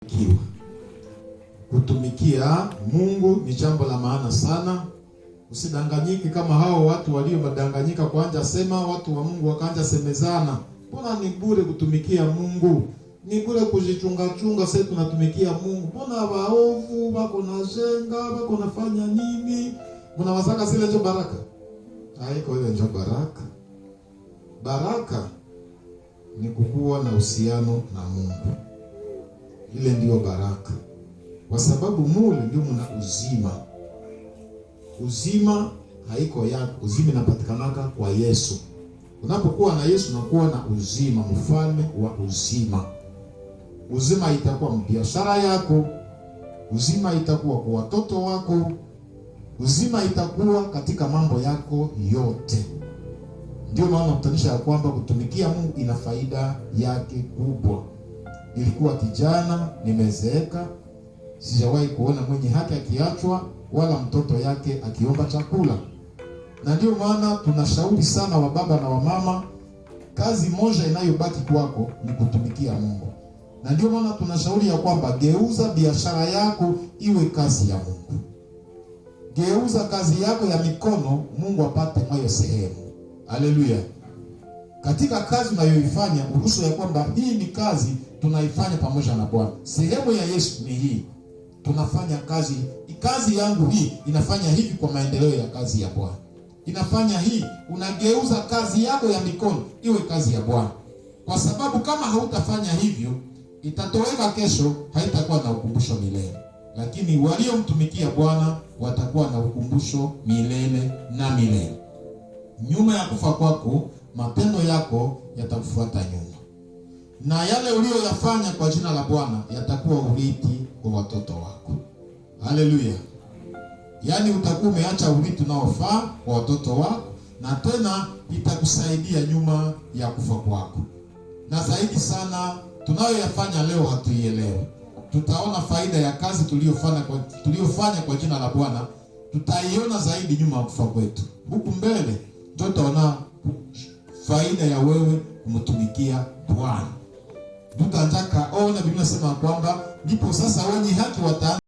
Kiwa kutumikia Mungu ni jambo la maana sana. Usidanganyike kama hao watu walio madanganyika, kuanja sema watu wa Mungu wakaanja semezana, mbona ni bure kutumikia Mungu? Ni bure kujichunga chunga, sasa tunatumikia Mungu. Mbona waovu wako na jenga, wako nafanya nini? Mnawazaka zile ndio baraka? Haiko ile ndio baraka. Baraka ni kukuwa na uhusiano na Mungu. Ile ndio baraka. Kwa sababu mule ndio mna uzima. Uzima haiko yako, uzima inapatikanaka kwa Yesu. Unapokuwa na Yesu unakuwa na uzima, mfalme wa uzima. Uzima itakuwa biashara yako, uzima itakuwa kwa watoto wako, uzima itakuwa katika mambo yako yote. Ndio maana kutanisha ya kwamba kutumikia Mungu ina faida yake kubwa. Nilikuwa kijana, nimezeeka, sijawahi kuona mwenye haki akiachwa wala mtoto yake akiomba chakula. Na ndio maana tunashauri sana wa baba na wa mama, kazi moja inayobaki kwako ni kutumikia Mungu. Na ndio maana tunashauri ya kwamba geuza biashara yako iwe kazi ya Mungu. Geuza kazi yako ya mikono, Mungu apate moyo sehemu. Haleluya. Katika kazi unayoifanya, uruhusu ya kwamba hii ni kazi tunaifanya pamoja na Bwana. Sehemu ya Yesu ni hii. Tunafanya kazi yangu hii inafanya hivi kwa maendeleo ya kazi ya Bwana. Inafanya hii, unageuza kazi yako ya mikono iwe kazi ya Bwana. Kwa sababu kama hautafanya hivyo, itatoweka kesho, haitakuwa na ukumbusho milele. Lakini waliomtumikia Bwana watakuwa na ukumbusho milele na milele. Nyuma ya kufa kwako, matendo yako yatakufuata nyuma. Na yale uliyoyafanya kwa jina la Bwana yatakuwa urithi kwa watoto wako. Haleluya. Yaani utakuwa umeacha urithi unaofaa kwa watoto wako, na tena itakusaidia nyuma ya kufa kwako. Na zaidi sana, tunayoyafanya leo hatuielewi. Tutaona faida ya kazi tuliyofanya kwa jina la Bwana, tutaiona zaidi nyuma ya kufa kwetu. Huku mbele ndio tutaona faida ya wewe kumtumikia Bwana. Tutataka ona Biblia inasema kwamba ndipo sasa wenye haki